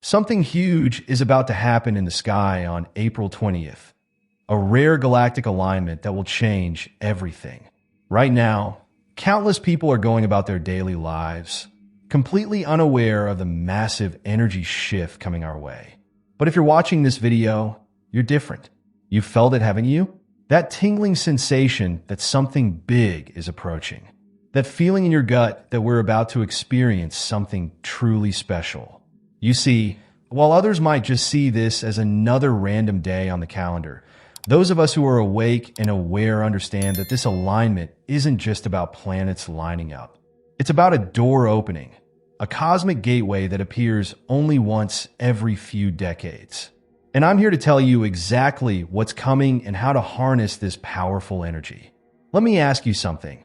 Something huge is about to happen in the sky on April 20th, a rare galactic alignment that will change everything. Right now, countless people are going about their daily lives, completely unaware of the massive energy shift coming our way. But if you're watching this video, you're different. You've felt it, haven't you? That tingling sensation that something big is approaching. That feeling in your gut that we're about to experience something truly special. You see, while others might just see this as another random day on the calendar, those of us who are awake and aware understand that this alignment isn't just about planets lining up. It's about a door opening, a cosmic gateway that appears only once every few decades. And I'm here to tell you exactly what's coming and how to harness this powerful energy. Let me ask you something.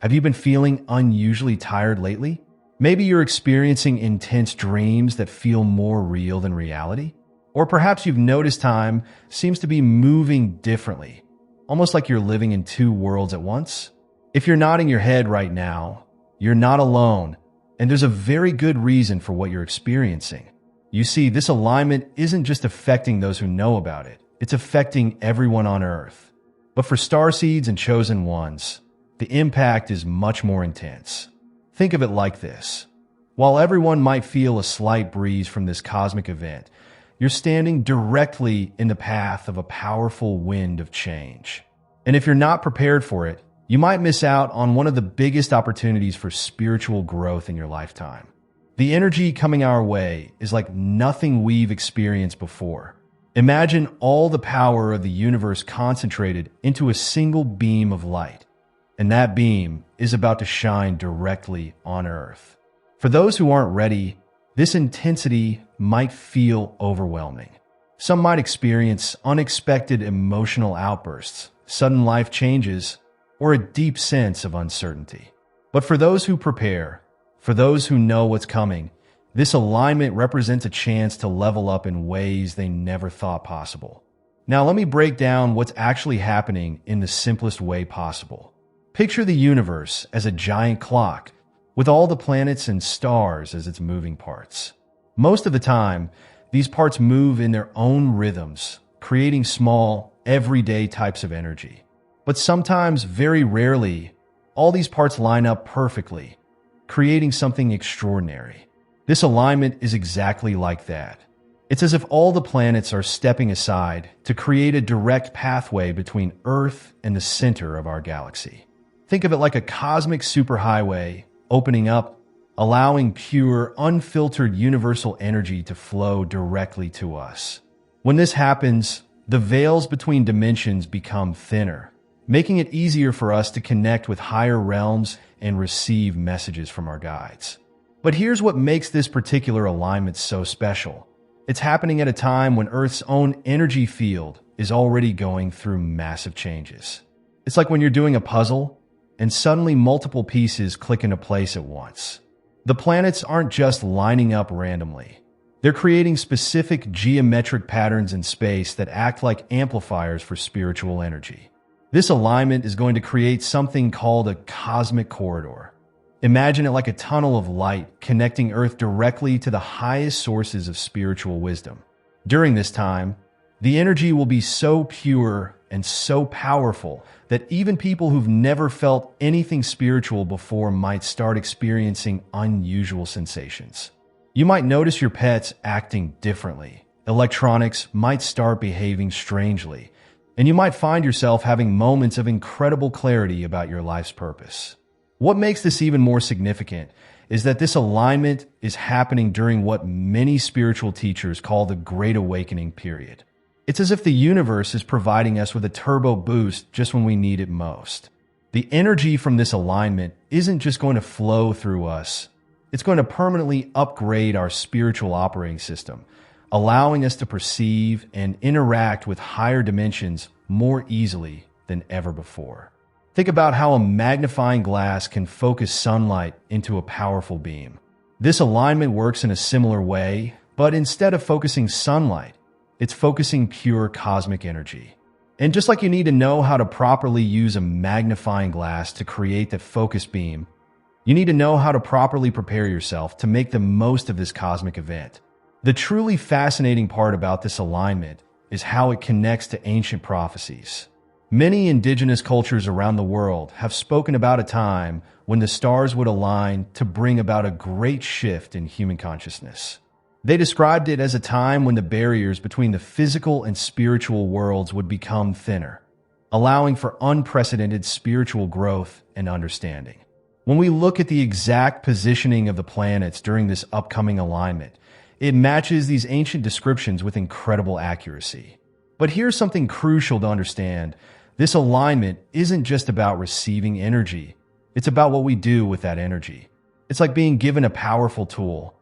Have you been feeling unusually tired lately? Maybe you're experiencing intense dreams that feel more real than reality. Or perhaps you've noticed time seems to be moving differently, almost like you're living in two worlds at once. If you're nodding your head right now, you're not alone, and there's a very good reason for what you're experiencing. You see, this alignment isn't just affecting those who know about it, it's affecting everyone on Earth. But for Starseeds and Chosen Ones, the impact is much more intense. Think of it like this. While everyone might feel a slight breeze from this cosmic event, you're standing directly in the path of a powerful wind of change. And if you're not prepared for it, you might miss out on one of the biggest opportunities for spiritual growth in your lifetime. The energy coming our way is like nothing we've experienced before. Imagine all the power of the universe concentrated into a single beam of light. And that beam is about to shine directly on Earth. For those who aren't ready, this intensity might feel overwhelming. Some might experience unexpected emotional outbursts, sudden life changes, or a deep sense of uncertainty. But for those who prepare, for those who know what's coming, this alignment represents a chance to level up in ways they never thought possible. Now let me break down what's actually happening in the simplest way possible. Picture the universe as a giant clock, with all the planets and stars as its moving parts. Most of the time, these parts move in their own rhythms, creating small, everyday types of energy. But sometimes, very rarely, all these parts line up perfectly, creating something extraordinary. This alignment is exactly like that. It's as if all the planets are stepping aside to create a direct pathway between Earth and the center of our galaxy. Think of it like a cosmic superhighway opening up, allowing pure, unfiltered universal energy to flow directly to us. When this happens, the veils between dimensions become thinner, making it easier for us to connect with higher realms and receive messages from our guides. But here's what makes this particular alignment so special. It's happening at a time when Earth's own energy field is already going through massive changes. It's like when you're doing a puzzle, and suddenly multiple pieces click into place at once. The planets aren't just lining up randomly. They're creating specific geometric patterns in space that act like amplifiers for spiritual energy. This alignment is going to create something called a cosmic corridor. Imagine it like a tunnel of light connecting Earth directly to the highest sources of spiritual wisdom. During this time, the energy will be so pure and so powerful that even people who've never felt anything spiritual before might start experiencing unusual sensations. You might notice your pets acting differently. Electronics might start behaving strangely, and you might find yourself having moments of incredible clarity about your life's purpose. What makes this even more significant is that this alignment is happening during what many spiritual teachers call the Great Awakening period. It's as if the universe is providing us with a turbo boost just when we need it most. The energy from this alignment isn't just going to flow through us. It's going to permanently upgrade our spiritual operating system, allowing us to perceive and interact with higher dimensions more easily than ever before. Think about how a magnifying glass can focus sunlight into a powerful beam. This alignment works in a similar way, but instead of focusing sunlight, it's focusing pure cosmic energy. And just like you need to know how to properly use a magnifying glass to create the focus beam, you need to know how to properly prepare yourself to make the most of this cosmic event. The truly fascinating part about this alignment is how it connects to ancient prophecies. Many indigenous cultures around the world have spoken about a time when the stars would align to bring about a great shift in human consciousness. They described it as a time when the barriers between the physical and spiritual worlds would become thinner, allowing for unprecedented spiritual growth and understanding. When we look at the exact positioning of the planets during this upcoming alignment, it matches these ancient descriptions with incredible accuracy. But here's something crucial to understand. This alignment isn't just about receiving energy. It's about what we do with that energy. It's like being given a powerful tool.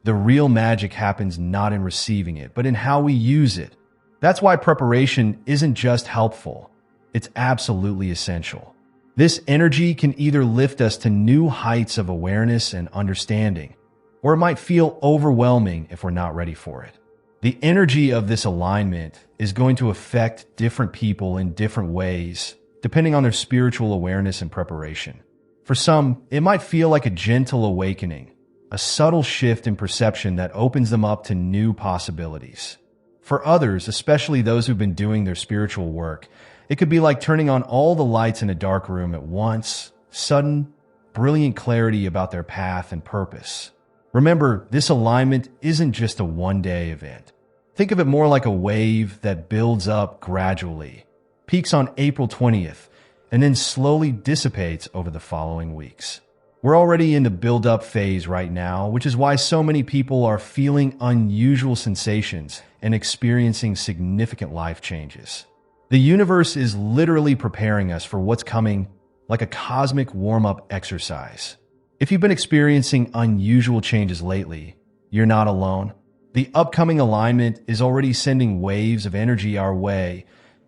The real magic happens not in receiving it, but in how we use it. That's why preparation isn't just helpful. It's absolutely essential. This energy can either lift us to new heights of awareness and understanding, or it might feel overwhelming if we're not ready for it. The energy of this alignment is going to affect different people in different ways, depending on their spiritual awareness and preparation. For some, it might feel like a gentle awakening, a subtle shift in perception that opens them up to new possibilities. For others, especially those who've been doing their spiritual work, it could be like turning on all the lights in a dark room at once, sudden, brilliant clarity about their path and purpose. Remember, this alignment isn't just a one-day event. Think of it more like a wave that builds up gradually, peaks on April 20th, and then slowly dissipates over the following weeks. We're already in the build-up phase right now, which is why so many people are feeling unusual sensations and experiencing significant life changes. The universe is literally preparing us for what's coming, like a cosmic warm-up exercise. If you've been experiencing unusual changes lately, you're not alone. The upcoming alignment is already sending waves of energy our way,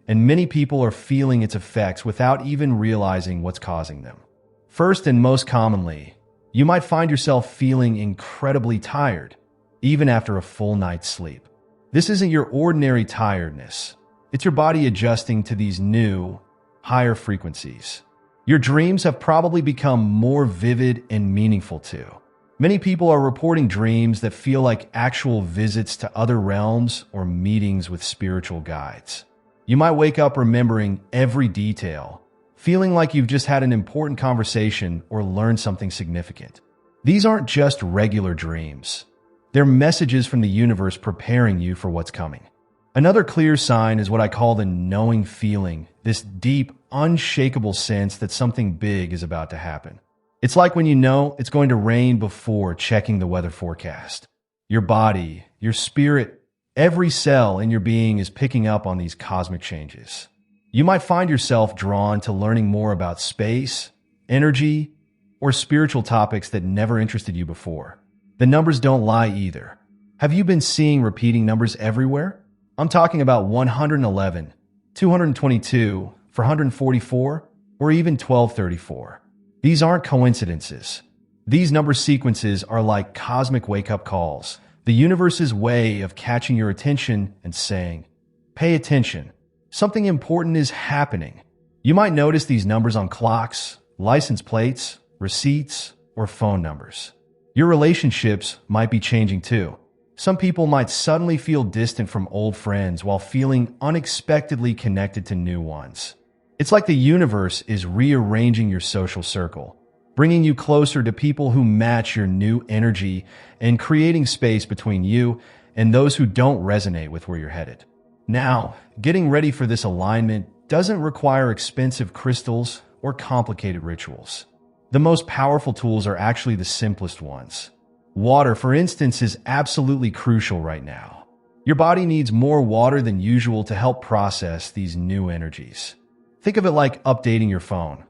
and many people are feeling its effects without even realizing what's causing them. First and most commonly, you might find yourself feeling incredibly tired, even after a full night's sleep. This isn't your ordinary tiredness. It's your body adjusting to these new, higher frequencies. Your dreams have probably become more vivid and meaningful too. Many people are reporting dreams that feel like actual visits to other realms or meetings with spiritual guides. You might wake up remembering every detail, feeling like you've just had an important conversation or learned something significant. These aren't just regular dreams. They're messages from the universe preparing you for what's coming. Another clear sign is what I call the knowing feeling, this deep, unshakable sense that something big is about to happen. It's like when you know it's going to rain before checking the weather forecast. Your body, your spirit, every cell in your being is picking up on these cosmic changes. You might find yourself drawn to learning more about space, energy, or spiritual topics that never interested you before. The numbers don't lie either. Have you been seeing repeating numbers everywhere? I'm talking about 111, 222, 444, or even 1234. These aren't coincidences. These number sequences are like cosmic wake-up calls, the universe's way of catching your attention and saying, "Pay attention. Something important is happening." You might notice these numbers on clocks, license plates, receipts, or phone numbers. Your relationships might be changing too. Some people might suddenly feel distant from old friends while feeling unexpectedly connected to new ones. It's like the universe is rearranging your social circle, bringing you closer to people who match your new energy and creating space between you and those who don't resonate with where you're headed. Now, getting ready for this alignment doesn't require expensive crystals or complicated rituals. The most powerful tools are actually the simplest ones. Water, for instance, is absolutely crucial right now. Your body needs more water than usual to help process these new energies. Think of it like updating your phone.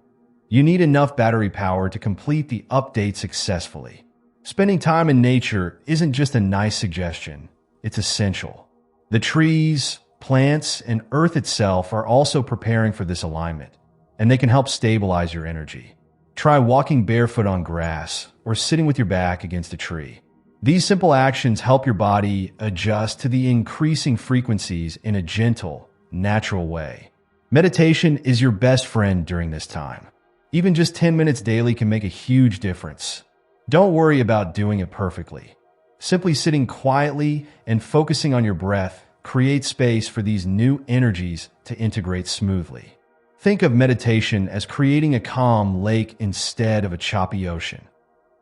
You need enough battery power to complete the update successfully. Spending time in nature isn't just a nice suggestion, it's essential. The trees, plants, and Earth itself are also preparing for this alignment, and they can help stabilize your energy. Try walking barefoot on grass or sitting with your back against a tree. These simple actions help your body adjust to the increasing frequencies in a gentle, natural way. Meditation is your best friend during this time. Even just 10 minutes daily can make a huge difference. Don't worry about doing it perfectly. Simply sitting quietly and focusing on your breath creates space for these new energies to integrate smoothly. Think of meditation as creating a calm lake instead of a choppy ocean.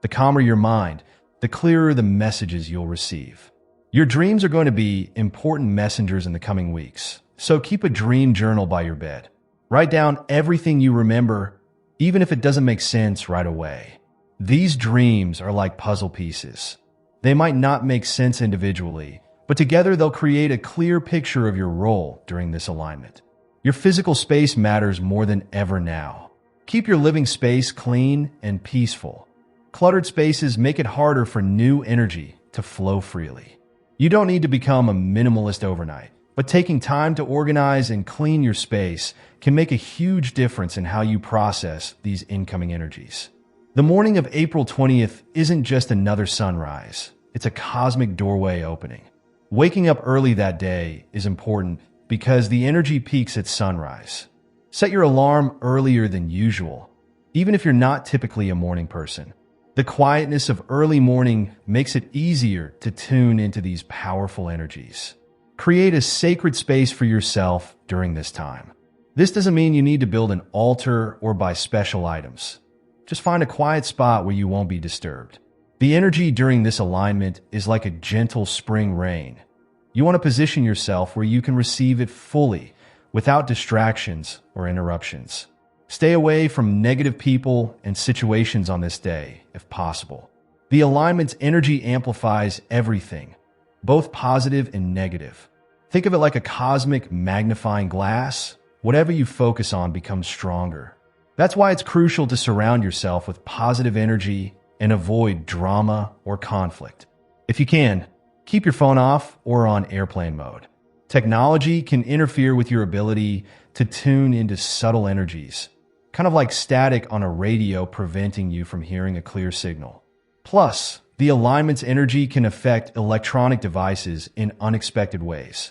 The calmer your mind, the clearer the messages you'll receive. Your dreams are going to be important messengers in the coming weeks, so keep a dream journal by your bed. Write down everything you remember, even if it doesn't make sense right away. These dreams are like puzzle pieces. They might not make sense individually, but together they'll create a clear picture of your role during this alignment. Your physical space matters more than ever now. Keep your living space clean and peaceful. Cluttered spaces make it harder for new energy to flow freely. You don't need to become a minimalist overnight, but taking time to organize and clean your space can make a huge difference in how you process these incoming energies. The morning of April 20th isn't just another sunrise. It's a cosmic doorway opening. Waking up early that day is important because the energy peaks at sunrise. Set your alarm earlier than usual, even if you're not typically a morning person. The quietness of early morning makes it easier to tune into these powerful energies. Create a sacred space for yourself during this time. This doesn't mean you need to build an altar or buy special items. Just find a quiet spot where you won't be disturbed. The energy during this alignment is like a gentle spring rain. You want to position yourself where you can receive it fully, without distractions or interruptions. Stay away from negative people and situations on this day, if possible. The alignment's energy amplifies everything, both positive and negative. Think of it like a cosmic magnifying glass. Whatever you focus on becomes stronger. That's why it's crucial to surround yourself with positive energy and avoid drama or conflict. If you can, keep your phone off or on airplane mode. Technology can interfere with your ability to tune into subtle energies, kind of like static on a radio preventing you from hearing a clear signal. Plus, the alignment's energy can affect electronic devices in unexpected ways.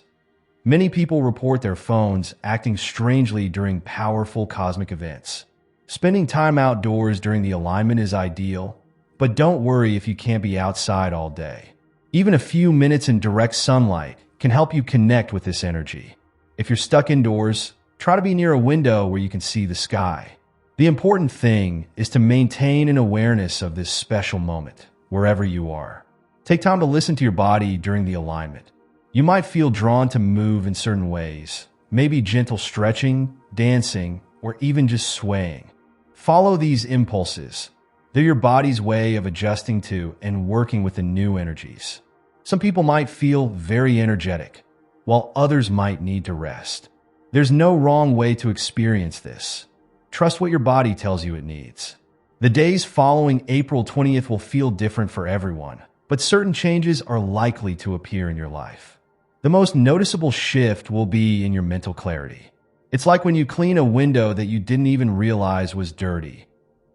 Many people report their phones acting strangely during powerful cosmic events. Spending time outdoors during the alignment is ideal, but don't worry if you can't be outside all day. Even a few minutes in direct sunlight can help you connect with this energy. If you're stuck indoors, try to be near a window where you can see the sky. The important thing is to maintain an awareness of this special moment, wherever you are. Take time to listen to your body during the alignment. You might feel drawn to move in certain ways, maybe gentle stretching, dancing, or even just swaying. Follow these impulses. They're your body's way of adjusting to and working with the new energies. Some people might feel very energetic, while others might need to rest. There's no wrong way to experience this. Trust what your body tells you it needs. The days following April 20th will feel different for everyone, but certain changes are likely to appear in your life. The most noticeable shift will be in your mental clarity. It's like when you clean a window that you didn't even realize was dirty.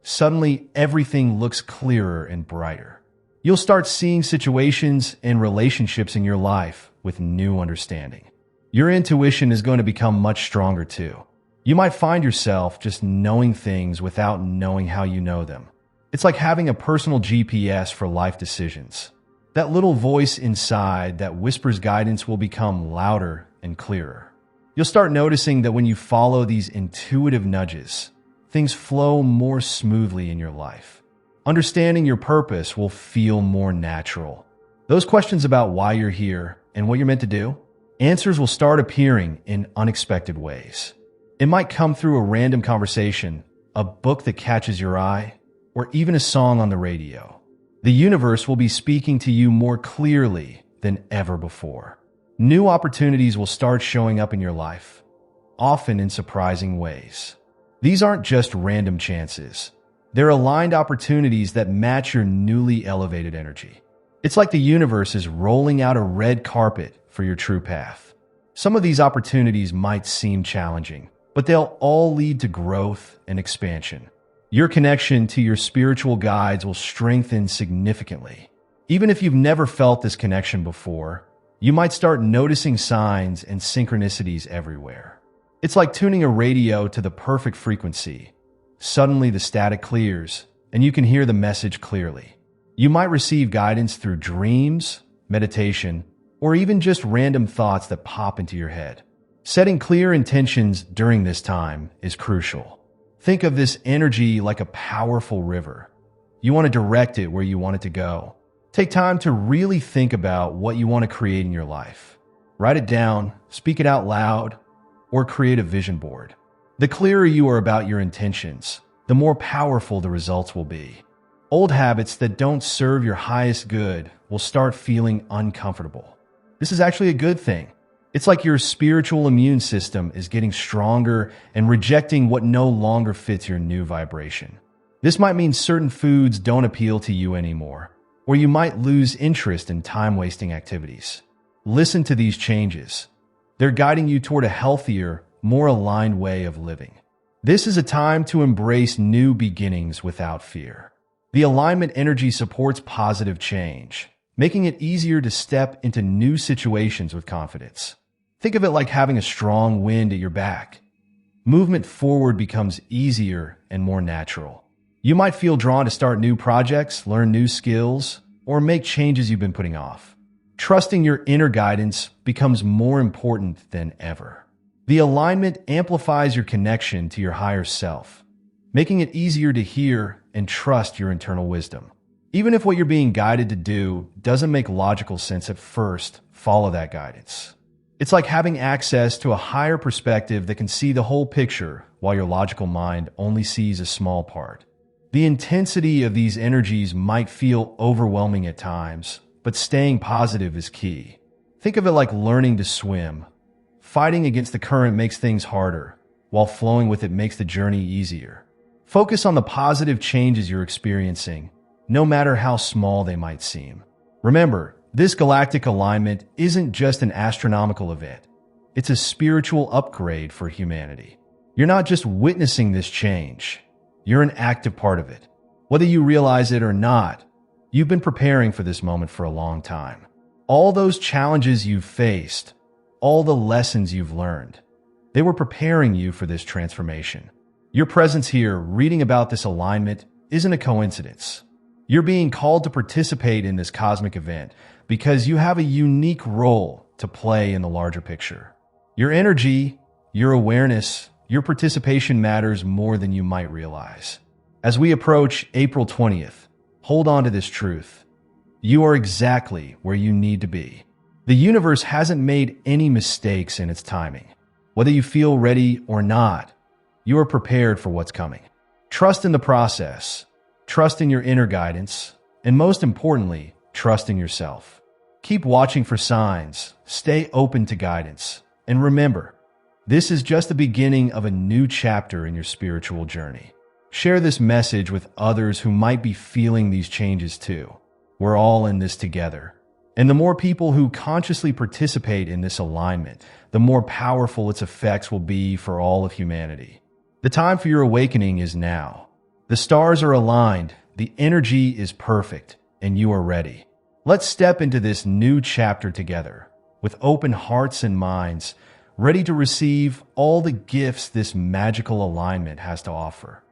Suddenly, everything looks clearer and brighter. You'll start seeing situations and relationships in your life with new understanding. Your intuition is going to become much stronger too. You might find yourself just knowing things without knowing how you know them. It's like having a personal GPS for life decisions. That little voice inside that whispers guidance will become louder and clearer. You'll start noticing that when you follow these intuitive nudges, things flow more smoothly in your life. Understanding your purpose will feel more natural. Those questions about why you're here and what you're meant to do, answers will start appearing in unexpected ways. It might come through a random conversation, a book that catches your eye, or even a song on the radio. The universe will be speaking to you more clearly than ever before. New opportunities will start showing up in your life, often in surprising ways. These aren't just random chances. They're aligned opportunities that match your newly elevated energy. It's like the universe is rolling out a red carpet for your true path. Some of these opportunities might seem challenging, but they'll all lead to growth and expansion. Your connection to your spiritual guides will strengthen significantly. Even if you've never felt this connection before, you might start noticing signs and synchronicities everywhere. It's like tuning a radio to the perfect frequency. Suddenly the static clears, and you can hear the message clearly. You might receive guidance through dreams, meditation, or even just random thoughts that pop into your head. Setting clear intentions during this time is crucial. Think of this energy like a powerful river. You want to direct it where you want it to go. Take time to really think about what you want to create in your life. Write it down, speak it out loud, or create a vision board. The clearer you are about your intentions, the more powerful the results will be. Old habits that don't serve your highest good will start feeling uncomfortable. This is actually a good thing. It's like your spiritual immune system is getting stronger and rejecting what no longer fits your new vibration. This might mean certain foods don't appeal to you anymore, or you might lose interest in time-wasting activities. Listen to these changes. They're guiding you toward a healthier, more aligned way of living. This is a time to embrace new beginnings without fear. The alignment energy supports positive change, making it easier to step into new situations with confidence. Think of it like having a strong wind at your back. Movement forward becomes easier and more natural. You might feel drawn to start new projects, learn new skills, or make changes you've been putting off. Trusting your inner guidance becomes more important than ever. The alignment amplifies your connection to your higher self, making it easier to hear and trust your internal wisdom. Even if what you're being guided to do doesn't make logical sense at first, follow that guidance. It's like having access to a higher perspective that can see the whole picture while your logical mind only sees a small part. The intensity of these energies might feel overwhelming at times, but staying positive is key. Think of it like learning to swim. Fighting against the current makes things harder, while flowing with it makes the journey easier. Focus on the positive changes you're experiencing, no matter how small they might seem. Remember, this galactic alignment isn't just an astronomical event. It's a spiritual upgrade for humanity. You're not just witnessing this change. You're an active part of it. Whether you realize it or not, you've been preparing for this moment for a long time. All those challenges you've faced, all the lessons you've learned, they were preparing you for this transformation. Your presence here, reading about this alignment, isn't a coincidence. You're being called to participate in this cosmic event because you have a unique role to play in the larger picture. Your energy, your awareness, your participation matters more than you might realize. As we approach April 20th, hold on to this truth. You are exactly where you need to be. The universe hasn't made any mistakes in its timing. Whether you feel ready or not, you are prepared for what's coming. Trust in the process, trust in your inner guidance, and most importantly, trust in yourself. Keep watching for signs, stay open to guidance, and remember, this is just the beginning of a new chapter in your spiritual journey. Share this message with others who might be feeling these changes too. We're all in this together. And the more people who consciously participate in this alignment, the more powerful its effects will be for all of humanity. The time for your awakening is now. The stars are aligned, the energy is perfect, and you are ready. Let's step into this new chapter together, with open hearts and minds, ready to receive all the gifts this magical alignment has to offer.